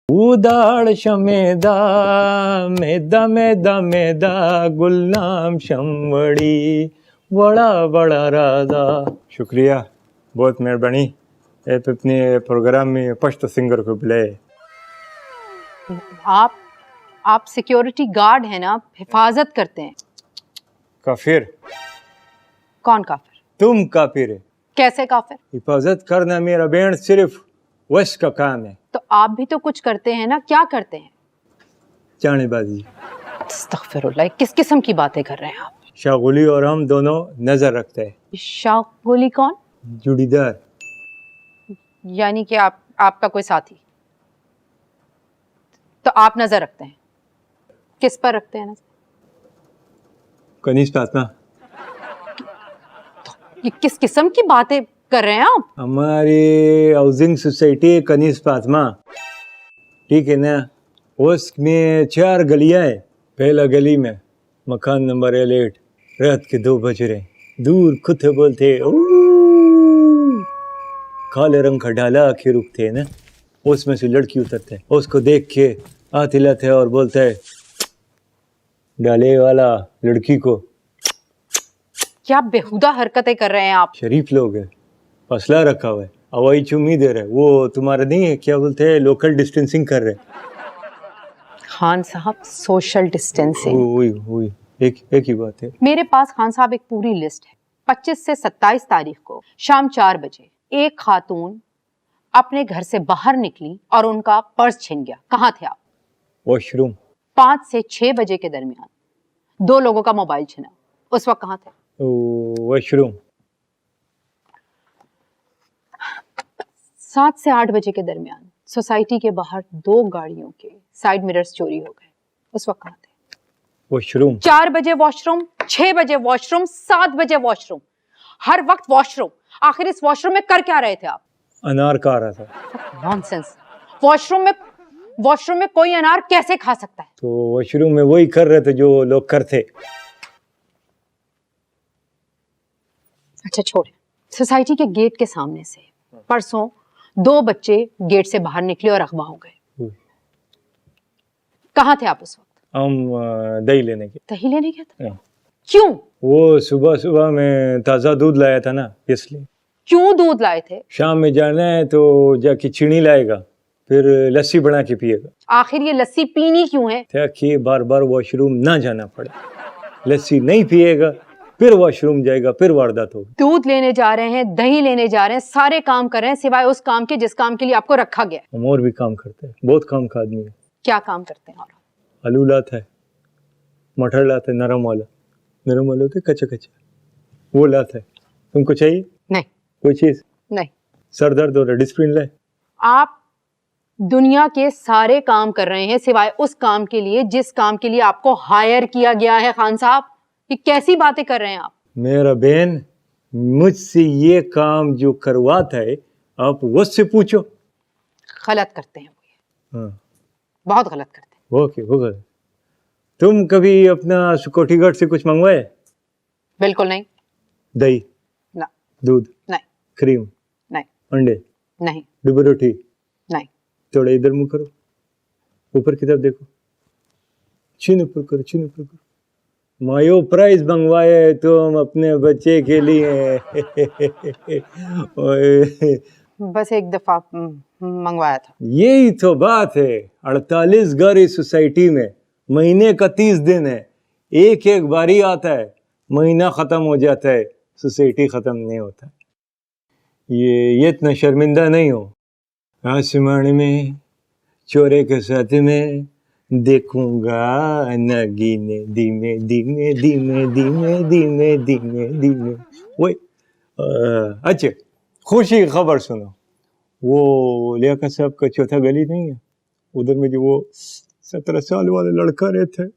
उदाळ शमेदा मेदा मेदा मेदा गुलनाम शमवड़ी बड़ा बड़ा राजा. शुक्रिया, बहुत मेहरबानी. आप अपने प्रोग्राम में पश्त सिंगर को बुलाए. आप सिक्योरिटी गार्ड हैं ना, हिफाजत करते हैं. काफिर? कौन काफिर? तुम काफिर है. कैसे काफिर? हिफाजत करना मेरा बहन सिर्फ वश का काम है. तो आप भी तो कुछ करते हैं ना, क्या करते हैं? चाणेबाजी. अस्तगफिरुल्लाह, किस किस्म की बातें कर रहे हैं आप? शागुली और हम दोनों नजर रखते हैं. शागुली कौन? जुड़ीदार. यानी कि आपका कोई साथी. तो आप नजर रखते हैं, किस पर रखते हैं नजर? कनीज फातिमा. ये किस किस्म की बातें कर रहे हैं आप? हमारी हाउसिंग सोसाइटी कनीज फातिमा, ठीक है ना, उसमें 4 गलियां है. पहला गली में मकान नंबर L8. रात के 2 बज रहे, दूर कुत्ते बोलते ओ, काले रंग का डाला आखिर रुकते है ना, उसमें से लड़की उतरते है, उसको देख के हाथ हिलाते है और बोलता है डाले वाला लड़की को. क्या बेहुदा हरकतें कर रहे हैं आप? शरीफ लोग है, फसला रखा हुआ है, हवाई चुम्मी दे रहे. वो तुम्हारा नहीं है, क्या बोलते हैं, लोकल डिस्टेंसिंग कर रहे. खान साहब, सोशल डिस्टेंसिंग. वही एक ही बात है. मेरे पास खान साहब एक पूरी लिस्ट है. 25 से 27 तारीख को शाम 4 बजे एक खातून अपने घर से बाहर निकली और उनका पर्स छिन गया. कहाँ थे आप? वॉशरूम. 5 से 6 बजे के दरमियान 2 लोगों का मोबाइल छिना. उस वक्त कहाँ थे? वॉशरूम. 7 से 8 बजे के दरमियान सोसाइटी के बाहर 2 गाड़ियों के साइड मिरर्स चोरी हो गए. उस वक्त कहाँ थे? वॉशरूम. 4 बजे वॉशरूम, 6 बजे वॉशरूम, 7 बजे वॉशरूम. हर वक्त वॉशरूम. आखिर इस वॉशरूम में कर क्या रहे थे आप? अनार खा रहा था. नॉनसेंस. वॉशरूम में कोई अनार कैसे खा सकता है? तो वॉशरूम में वही कर रहे थे जो लोग करते. अच्छा छोड़े. सोसाइटी के गेट के सामने से परसों 2 बच्चे गेट से बाहर निकले और अगवा हो गए. कहाँ थे आप उस वक्त? हम दही लेने के. दही लेने गया था? क्यों? वो सुबह सुबह में ताज़ा दूध लाया था ना, इसलिए. क्यों दूध लाए थे? शाम में जाना है तो जाके चीनी लाएगा, फिर लस्सी बना के पिएगा. आखिर ये लस्सी पीनी क्यों है? ताकि बार बार वॉशरूम ना जाना पड़े. लस्सी नहीं पिएगा, फिर वॉशरूम जाएगा, फिर वारदात होगी. दूध लेने जा रहे हैं, दही लेने जा रहे हैं, सारे काम कर रहे हैं सिवाय उस काम के जिस काम के लिए आपको रखा गया है. हम और भी काम करते हैं, बहुत काम का आदमी है. क्या काम करते हैं? और आलू लाता है, मटर लाता है, नरम वाला होता है, कच्चा कच्चा, वो लाता है. तुमको चाहिए? नहीं. कोई चीज? नहीं. सर दर्द हो रहा है, डिस्प्रिन लाए. आप दुनिया के सारे काम कर रहे हैं सिवाय उस काम के लिए जिस काम के लिए आपको हायर किया गया है. खान साहब, ये कैसी बातें कर रहे हैं आप? मेरा बहन, मुझसे ये काम जो करवाता है आप उससे पूछो. गलत करते हैं वो. हाँ. बहुत गलत करते हैं. ओके, हो गया. तुम कभी अपना सिक्योरिटी गार्ड से कुछ मंगवाए? बिल्कुल नहीं. दही? ना. दूध? नहीं. क्रीम? नहीं. अंडे? नहीं. डुबो रोटी? नहीं. थोड़ा इधर मुंह करो, ऊपर की तरफ देखो, चिन ऊपर करो, चिन ऊपर करो. मायो प्राइज मंगवाए है तुम अपने बच्चे के लिए. बस एक दफा मंगवाया था. यही तो बात है. 48 घर इस सोसाइटी में, महीने का 30 दिन है, एक बारी आता है, महीना खत्म हो जाता है, सोसाइटी खत्म नहीं होता. ये इतना शर्मिंदा नहीं हो. आसमान में चोरे के साथ में देखूंगा नगीने धीमे धीमे धीमे धीमे धीमे धीमे धीमे. वही. अच्छा, खुशी की खबर सुनो. वो लियाकत साहब का चौथा गली नहीं है, उधर में जो वो 17 साल वाले लड़का रहते हैं,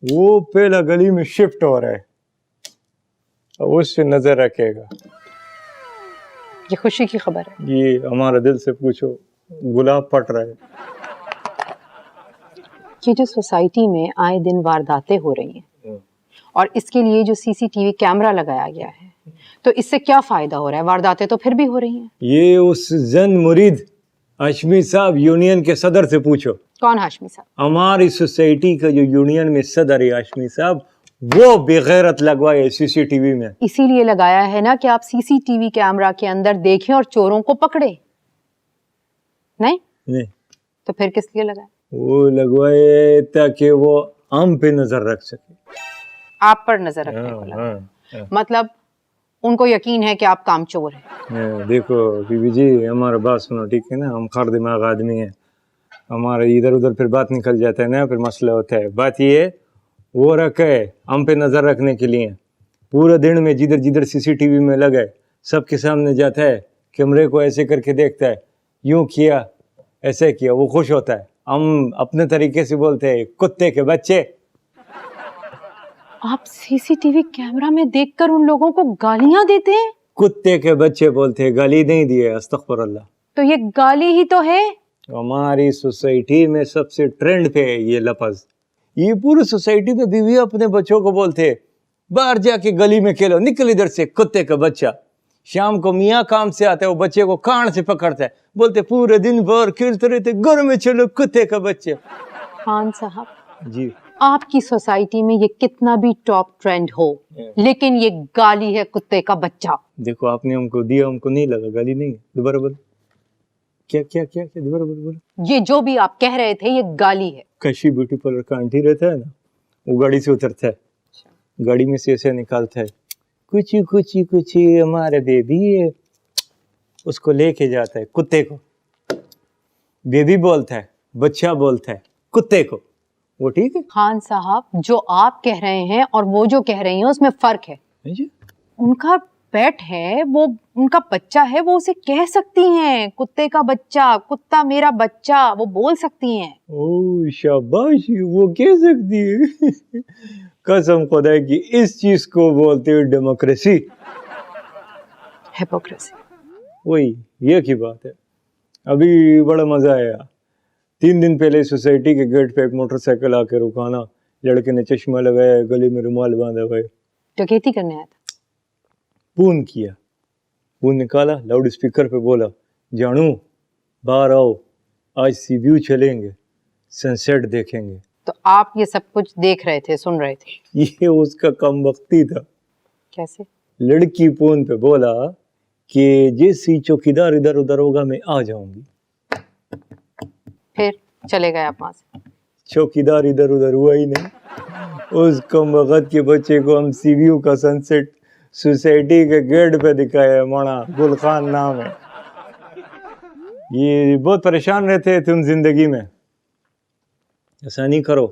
वो पहला गली में शिफ्ट हो रहा है, उससे नजर रखेगा. ये खुशी की खबर है. ये हमारा दिल से पूछो, गुलाब पट रहा है. ये जो सोसाइटी में आए दिन वारदातें हो रही हैं और इसके लिए जो सीसीटीवी कैमरा लगाया गया है, तो इससे क्या फायदा हो रहा है? वारदातें तो फिर भी हो रही हैं. ये उस जन मुरीद हाशमी साहब यूनियन के सदर से पूछो। कौन हाशमी साहब? हमारी सोसाइटी का जो यूनियन में सदर है हाशमी साहब, वो बेगैरत लगवाए सीसीटीवी में। इसीलिए लगाया है ना कि आप सीसीटीवी कैमरा के अंदर देखें और चोरों को पकड़े। नहीं नहीं, तो फिर किस लिए लगाया? वो लगवाए ताकि वो हम पे नजर रख सके। आप पर नजर रखने को लगाया। मतलब उनको यकीन है कि आप कामचोर हैं। देखो बीबी जी, हमारा बात सुनो, ठीक है ना? हम खर दिमाग आदमी हैं, हमारा इधर उधर फिर बात निकल जाता है ना, फिर मसला होता है। बात ये वो रखे हम पे नजर रखने के लिए, पूरे दिन में जिधर जिधर सीसीटीवी में लगे सबके सामने जाता है, कैमरे को ऐसे करके देखता है, यूं किया ऐसे किया, वो खुश होता है। हम अपने तरीके से बोलते हैं कुत्ते के बच्चे। आप सीसीटीवी कैमरा में देखकर उन लोगों को गालियां देते हैं? कुत्ते के बच्चे बोलते हैं, गाली नहीं दिए, अस्तगफुरुल्लाह। तो ये गाली ही तो है। हमारी सोसाइटी में सबसे ट्रेंड पे है ये लफ्ज। ये पूरी सोसाइटी में बीवी अपने बच्चों को बोलते हैं, बाहर जाके गली में खेलो, निकल इधर से कुत्ते का बच्चा। शाम को मियाँ काम से आता है, वो बच्चे को कान से पकड़ता है, बोलते पूरे दिन भर खेलते रहते, घर में चलो कुत्ते का बच्चे। खान साहब जी, आपकी सोसाइटी में ये कितना भी टॉप ट्रेंड हो, लेकिन ये गाली है कुत्ते का बच्चा। देखो आपने हमको दिया, हमको नहीं लगा, गाली नहीं है। दोबारा बोलो, क्या क्या क्या क्या, दोबारा बोलो। ये जो भी आप कह रहे थे ये गाली है। काशी ब्यूटी पार्लर का आंटी रहता है ना, वो गाड़ी से उतरता है, गाड़ी में से ऐसे निकालता है, कुछ कुछ कुछ हमारे बेबी है, उसको लेके जाता है कुत्ते को। बेबी बोलता है, बच्चा बोलता है कुत्ते को, वो ठीक है। खान साहब जो आप कह रहे हैं और वो जो कह रही हैं उसमें फर्क है। जी? उनका पेट है, वो उनका बच्चा है, वो उसे कह सकती हैं कुत्ते का बच्चा, कुत्ता मेरा बच्चा, वो बोल सकती हैं। ओ शाबाश, वो कह सकती है। कसम खुदा की, इस चीज को बोलते हैं डेमोक्रेसी। हिपोक्रेसी। वही ये की बात है। अभी बड़ा मजा आया, 3 दिन पहले सोसाइटी के गेट पे एक मोटरसाइकिल आके रुकाना, लड़के ने चश्मा लगाया, गले में रुमाल बांधा हुआ है, डकैती करने आया था। पून किया, पून निकाला, लाउड स्पीकर पे बोला, जानू बाहर आओ, आज सी व्यू चलेंगे, सनसेट देखेंगे। तो आप ये सब कुछ देख रहे थे, सुन रहे थे? ये उसका कम वक्ती था। कैसे? लड़की फोन पे बोला कि जैसी चौकीदार इधर उधर होगा मैं आ जाऊंगी। फिर चले गए आप वहां से? चौकीदार इधर उधर हुआ ही नहीं। उस कम वक्त के बच्चे को हम सीव्यू का सनसेट सोसाइटी के गेट पे दिखाया, मणा गुलखान नाम है। ये बहुत परेशान रहते हैं तुम जिंदगी में, ऐसा नहीं करो।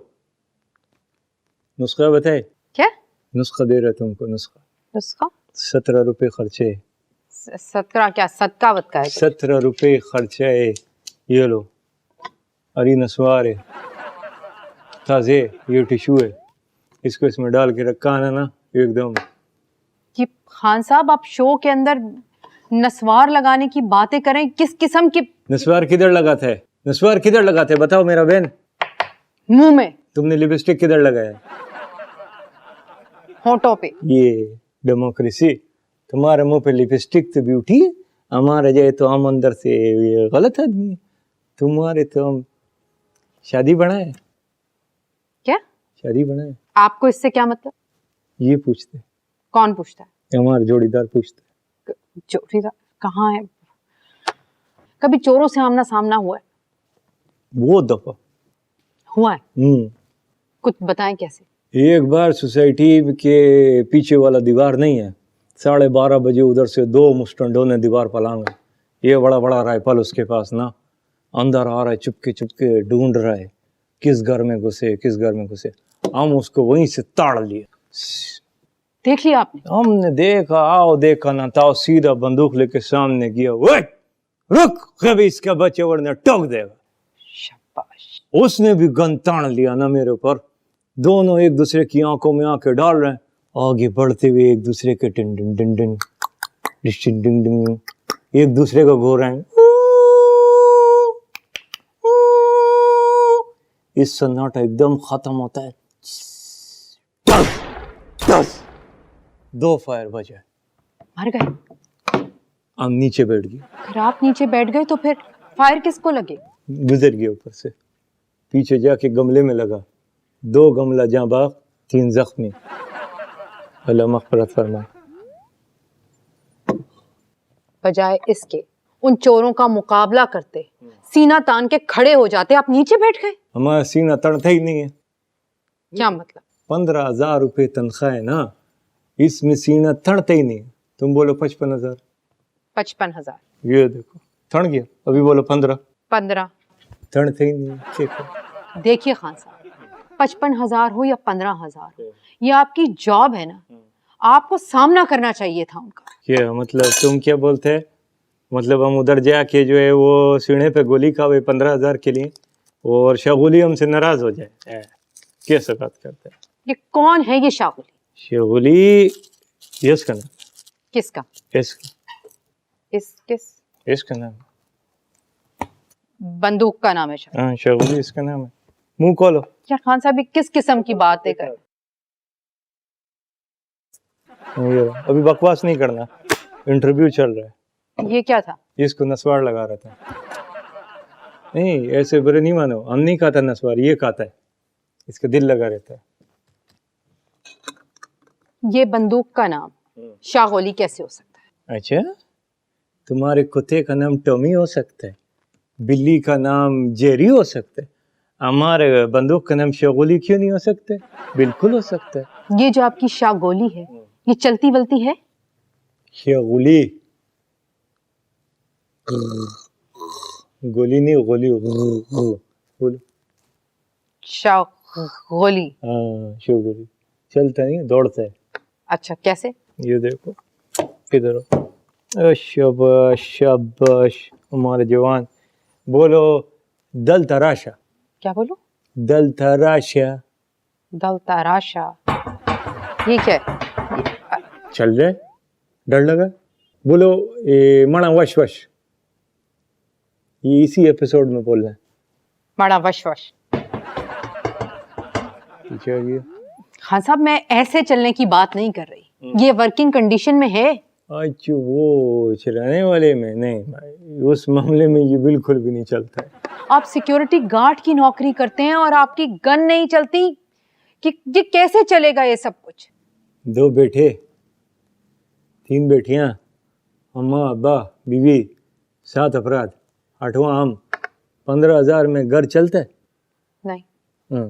नुस्खा बताए? क्या नुस्खा दे रहे तुमको, नुस्खा। उसका 17 रुपए खर्चे। 17 क्या सदका वदका है? 17 रुपए खर्चे है। ये लो, हरी नस्वार है, ताजे, ये टिश्यू है, इसको इसमें डाल के रखा है ना एकदम। कि खान साहब आप शो के अंदर नस्वार लगाने की बातें करें, किस किस्म की? नस्वार किधर लगाता है? नस्वार किधर लगाते है बताओ मेरा बहन? मुंह में। तुमने लिपस्टिक किधर लगाया? होठों पे। ये डेमोक्रेसी। तुम्हारे मुंह पे लिपस्टिक तो ब्यूटी है, हमारे जाए तो हम अंदर से ये गलत आदमी है। तुम्हारे तो हम शादी बनाए। क्या शादी बनाए? आपको इससे क्या मतलब? ये पूछते। कौन पूछता है? हमारे जोड़ीदार पूछते। जोड़ीदार कहाँ है? कभी चोरों से आमना सामना हुआ है? वो दफा हुआ है। कुछ बताएं कैसे? एक बार सोसाइटी के पीछे वाला दीवार नहीं है, 12:30 बजे उधर से 2 मुस्टंडों ने दीवार पलांगा। ये बड़ा बड़ा राइफल उसके पास ना, अंदर आ रहा है, चुपके चुपके ढूंढ रहा है किस घर में घुसे, किस घर में घुसे। हम उसको वहीं से ताड़ लिए। देख लिया आपने? हमने देखा, आओ देखा ना ताओ, सीधा बंदूक लेके सामने गया, ओए रुक, कभी इसका बच्चे वरना ठोक देगा। शाबाश। उसने भी गन तान लिया ना मेरे ऊपर। दोनों एक दूसरे की आंखों में आंखें डाल रहे हैं, आगे बढ़ते हुए एक दूसरे के tin tin tin tin tin tin tin, एक दूसरे को घूर रहे हैं। इस सन्नाटा एकदम खत्म होता है, टस, टस, 2 फायर बजे। मर गए? हम नीचे बैठ गए। फिर आप नीचे बैठ गए तो फिर? फायर किसको लगे? गुजर गया ऊपर से, पीछे जाके गमले में लगा, 2 गमला जहाँ बाग, 3 जख्मी। अल्लाह मग़फ़िरत फरमाए। बजाय इसके उन चोरों का मुकाबला करते, सीना तान के खड़े हो जाते, आप नीचे बैठ गए। हमारा सीना तड़ता ही नहीं है। क्या मतलब? 15,000 रुपये तनख्वाह है ना, इसमें सीना तड़ता ही नहीं है। तुम बोलो 55,000, 55,000, ये देखो तड़ गया। अभी बोलो 15, 15। तड़ता ही नहीं है। देखो देखिए खान साहब, 55,000 हो या 15,000 हो, ये आपकी जॉब है ना, आपको सामना करना चाहिए था उनका। क्या मतलब तुम क्या बोलते हैं? मतलब हम उधर जाके जो है वो सीने पे गोली खावे 15,000 के लिए और शगुली हमसे नाराज हो जाए, कैसे बात करते हैं? ये कौन है ये शागुली? शगुली यस का नाम, किसका? इसका नाम, बंदूक का नाम है शायद। हाँ शगुली इसका नाम है। मुंह खोलो। क्या खान साहब ये किस किस्म की बातें कर? ये अभी बकवास नहीं करना, इंटरव्यू चल रहा है। ये क्या था? इसको नस्वार लगा रहा था। नहीं ऐसे बुरे नहीं मानो, हम नहीं खाता नस्वार, ये खाता है, इसका दिल लगा रहता है। ये बंदूक का नाम शागोली कैसे हो सकता है? अच्छा, तुम्हारे कुत्ते का नाम टॉमी हो सकता है, बिल्ली का नाम जेरी हो सकता है, हमारे बंदूक का नाम शगुली क्यों नहीं हो सकता? बिल्कुल हो सकता है। ये जो आपकी शागोली है, ये चलती वलती है? शगुली, गोली नहीं, गोली, बोलो। शागोली। हाँ शगुली, चलता नहीं दौड़ता है। अच्छा कैसे? ये देखो इधर हो। शाबाश शाबाश हमारे जवान। बोलो दल तराशा। क्या बोलो? दल तराशा। दल तराशा, ये क्या है? चल रहा है, डर लगा? बोलो मणा वश वश, ये इसी एपिसोड में बोलना है। बड़ा वश वश। पीछे आ गया। हाँ साहब, मैं ऐसे चलने की बात नहीं कर रही, ये वर्किंग कंडीशन में है। अच्छा वो चलाने वाले में नहीं भाई, उस मामले में ये बिल्कुल भी नहीं चलता है। आप सिक्योरिटी गार्ड की नौकरी करते हैं और आपकी गन नहीं चलती, कि ये कैसे चलेगा ये सब कुछ? 2 बेटे, 3 बेटियां, अम्मा अब्बा बीवी, 7 अफराद, 8वां हम, 15,000 में घर चलता है? नहीं। हाँ,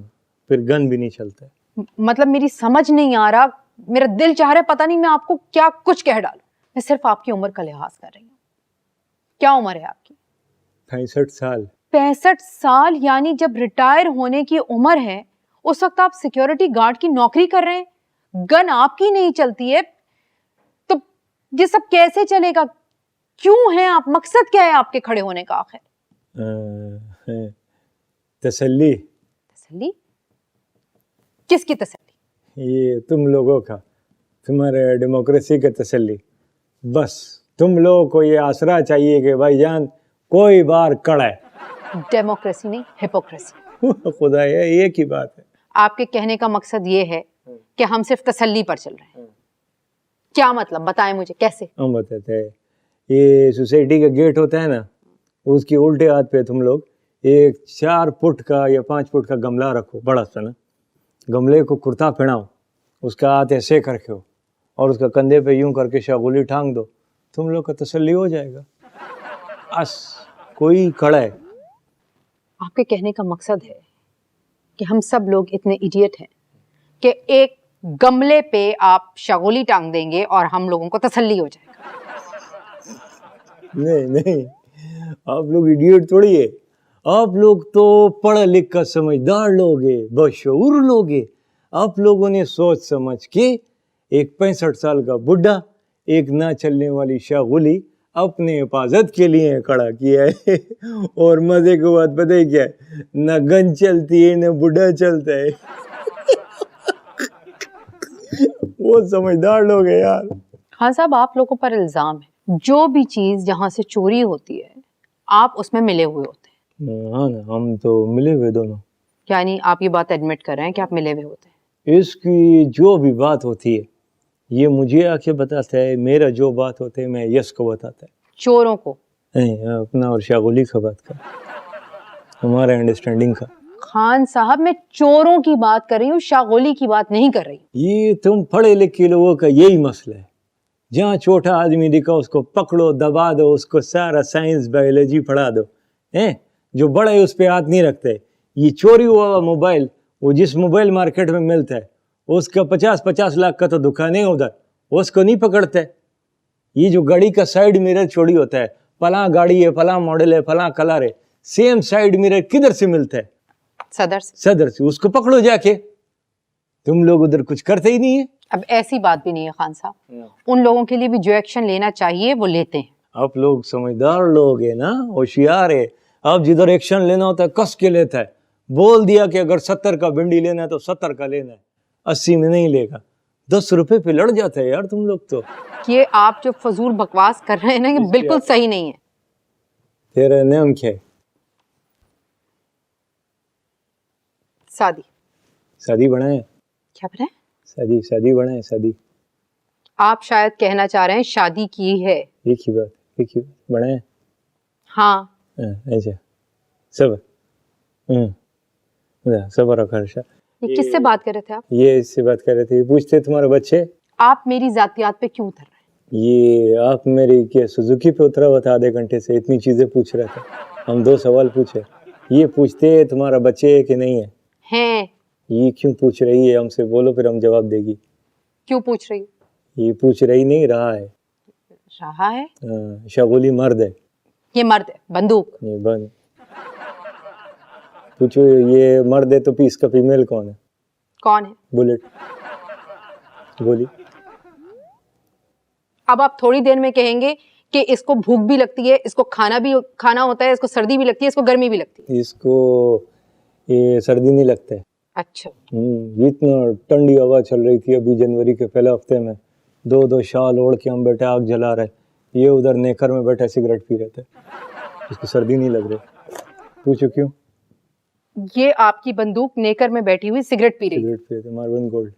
फिर गन भी नहीं चलता है। मतलब मेरी समझ नहीं आ रहा, मेरा दिल चाह रहा है पता नहीं मैं आपको क्या कुछ कह डालूं। मैं सिर्फ आपकी उम्र का लिहाज कर रही हूँ। क्या उम्र है आपकी? 65 साल। 65 साल, यानी जब रिटायर होने की उम्र है उस वक्त आप सिक्योरिटी गार्ड की नौकरी कर रहे हैं, गन आपकी नहीं चलती है, तो ये सब कैसे चलेगा? क्यों है आप? मकसद क्या है आपके खड़े होने का आखिर? तसल्ली। तसल्ली? किसकी तसल्ली? ये तुम लोगों का, तुम्हारे डेमोक्रेसी का तसल्ली। बस तुम लोगों को ये आसरा चाहिए कि भाईजान कोई बार कड़ा है। डेमोक्रेसी नहीं, हिपोक्रेसी। खुदा है, एक ही बात है। आपके कहने का मकसद ये है कि हम सिर्फ तसल्ली पर चल रहे हैं। क्या मतलब, बताएं मुझे कैसे? हम बताते हैं, ये सोसाइटी का गेट होता है ना, उसके उल्टे हाथ पे तुम लोग एक 4 फुट का या 5 फुट का गमला रखो, बड़ा सा ना, गमले को कुर्ता पहनाओ, उसका हाथ ऐसे करके हो और उसका कंधे पे यूं करके शगुली टांग दो, तुम लोग का तसल्ली हो जाएगा। बस कोई कड़ा है। आपके कहने का मकसद है कि हम सब लोग इतने इडियट हैं कि एक गमले पे आप शगुली टांग देंगे और हम लोगों को तसल्ली हो जाएगा? नहीं नहीं, आप लोग इडियट थोड़ी है, आप लोग तो पढ़ा लिखा समझदार लोग हैं, बशऊर लोग हैं। आप लोगों ने सोच समझ के एक 65 साल का बुढ़ा, एक ना चलने वाली शागुली अपने हिफाजत के लिए खड़ा किया है। और मजे की बात पता है क्या है? न गन चलती है न बुढ़ा चलता है। वो समझदार लोग हैं यार। हाँ साहब, आप लोगों पर इल्जाम है, जो भी चीज जहाँ से चोरी होती है आप उसमें मिले हुए होते हैं। हाँ ना, हम तो मिले हुए दोनों। यानी आप ये बात एडमिट कर रहे हैं कि आप मिले हुए होते हैं? इसकी जो भी बात होती है ये मुझे आके बताता है, मेरा जो बात होता है मैं यस को बताता है। चोरों को नहीं, अपना और शागुली का बात कर, हमारा अंडरस्टैंडिंग का। खान साहब मैं चोरों की बात कर रही हूँ, शागोली की बात नहीं कर रही। ये तुम पढ़े लिखे लोगों का यही मसला है, जहाँ छोटा आदमी दिखा उसको पकड़ो, दबा दो, उसको सारा साइंस बायोलॉजी पढ़ा दो, हैं? जो बड़े उस पे हाथ नहीं रखते। ये चोरी हुआ मोबाइल, वो जिस मोबाइल मार्केट में मिलता है उसका 50-50 लाख का तो दुकान है उधर, उसको नहीं पकड़ते। ये जो गाड़ी का साइड मिरर चोरी होता है, फला गाड़ी है, फला मॉडल है, फला कलर है, सेम साइड मिरर किधर से मिलता है? सदर से। सदर से। उसको पकड़ो जाके। तुम लोग उधर कुछ करते ही नहीं है। अब ऐसी बात भी नहीं है खान साहब, उन लोगों के लिए भी जो एक्शन लेना चाहिए वो लेते हैं। आप लोग समझदार लोग है ना, होशियार है। आप जिधर एक्शन लेना होता है कस के लेता है। बोल दिया कि अगर 70 का भिंडी लेना है तो 70 का लेना है, 80 में नहीं लेगा। 10 रुपए पे लड़ जाते हैं यार तुम लोग तो। ये आप जो फजूल बकवास कर रहे हैं ना, ये बिल्कुल सही नहीं है। तेरा नाम क्या है? शादी। शादी बनाए? क्या बनाए? शादी बनाए, शादी। आप शायद कहना चाह रहे हैं शादी की है। एक ही बात बनाए। हाँ। अच्छा, सबर सबर रखा। ये किससे बात कर रहे थे आप? ये इससे बात कर रहे थे। पूछते तुम्हारे बच्चे आप मेरी जातियात पे क्यों उतर रहे हैं? ये आप मेरी क्या सुजुकी पे उतरा हुआ था? आधे घंटे से इतनी चीजें पूछ रहे थे। हम 2 सवाल पूछे, ये पूछते तुम्हारा बच्चे है कि नहीं है? हैं। ये क्यों पूछ रही है हमसे? बोलो फिर हम जवाब देगी। क्यों पूछ रही? ये पूछ रही नहीं, रहा है। रहा है? शगुली मर्द है। ये मर्द है, बंदूक। ये बंद। पूछो, ये मर्द है तो इसका फीमेल कौन है? कौन है? बुलेट, गोली। अब आप थोड़ी देर में कहेंगे कि इसको भूख भी लगती है, इसको खाना होता है, इसको सर्दी भी लगती है, इसको गर्मी भी लगती है। इसको ये सर्दी नहीं लगता है। अच्छा। इतना ठंडी हवा चल रही थी अभी जनवरी के पहले हफ्ते में, 2 शाल ओढ़ के हम बैठे आग जला रहे, ये उधर नेकर में बैठे सिगरेट पी रहे थे, इसको सर्दी नहीं लग रही। पूछो क्यों? ये आपकी बंदूक नेकर में बैठी हुई सिगरेट पी रही? सिगरेट पी रहे थे, मार्विन गोल्ड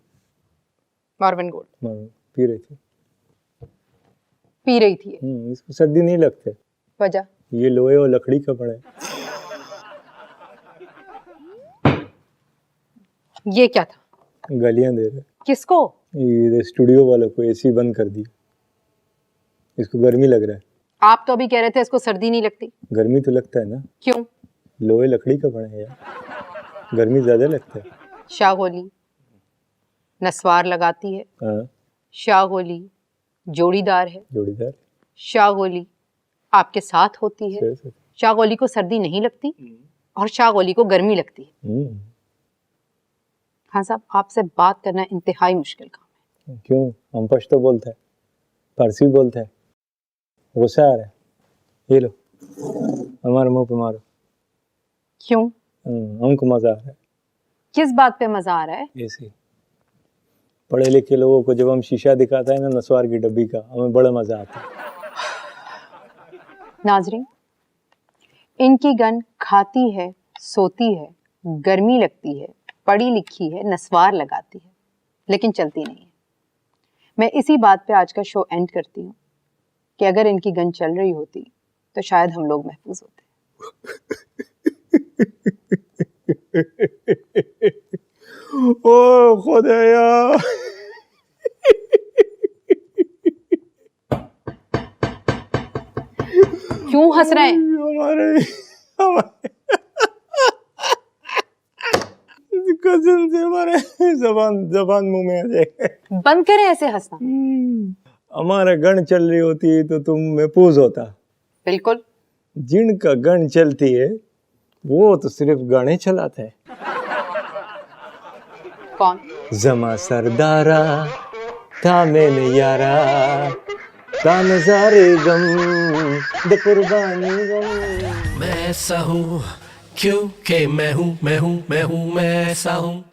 पी रही थी। इसको सर्दी नहीं लगते। वजह? ये लोहे और लकड़ी का बना है। ये क्या था? गालियां दे रहे। किसको? ये स्टूडियो वालों को। एसी बंद कर दिया, इसको गर्मी लग रहा है। आप तो अभी कह रहे थे इसको सर्दी नहीं लगती। गर्मी तो लगता है ना। क्यों? लोहे लकड़ी का बना है यार, गर्मी ज्यादा लगता है। शागोली नस्वार लगाती है। हाँ। शागोली जोड़ीदार है। जोड़ीदार। शागोली आपके साथ होती है। शागोली को सर्दी नहीं लगती और शागोली को गर्मी लगती है। हाँ साहब, आपसे बात करना इंतहाई मुश्किल काम है। क्यों? हम पश्तो बोलते हैं, फारसी बोलते हैं। गुस्सा आ रहा है, ये लो हमारे मुंह पे मारो। क्यों? हमको मजा आ रहा है। किस बात पे मजा आ रहा है? ऐसे पढ़े लिखे लोगों को जब हम शीशा दिखाता है ना नस्वार की डब्बी का, हमें बड़ा मजा आता है। नाजरीन, इनकी गन खाती है, सोती है, गर्मी लगती है, पढ़ी लिखी है, नस्वार लगाती है, लेकिन चलती नहीं है। मैं इसी बात पे आज का शो एंड करती हूँ कि अगर इनकी गन चल रही होती तो शायद हम लोग महफूज होते। ओ खुदाया। क्यों हंस रहे हैं? हमारे कसम से हमारे जबान मुंह में आ जाएगा। बंद करें ऐसे हंसना। हमारा गन चल रही होती तो तुम महफूज होता। बिल्कुल। जिनका गन चलती है वो तो सिर्फ गाने चलाते हैं। कौन? जमा सरदारा था मैंने यारा, था नजारे गम दे कुर्बानी गम। मैं ऐसा हूँ क्योंकि मैं हूँ मैं ऐसा हूँ।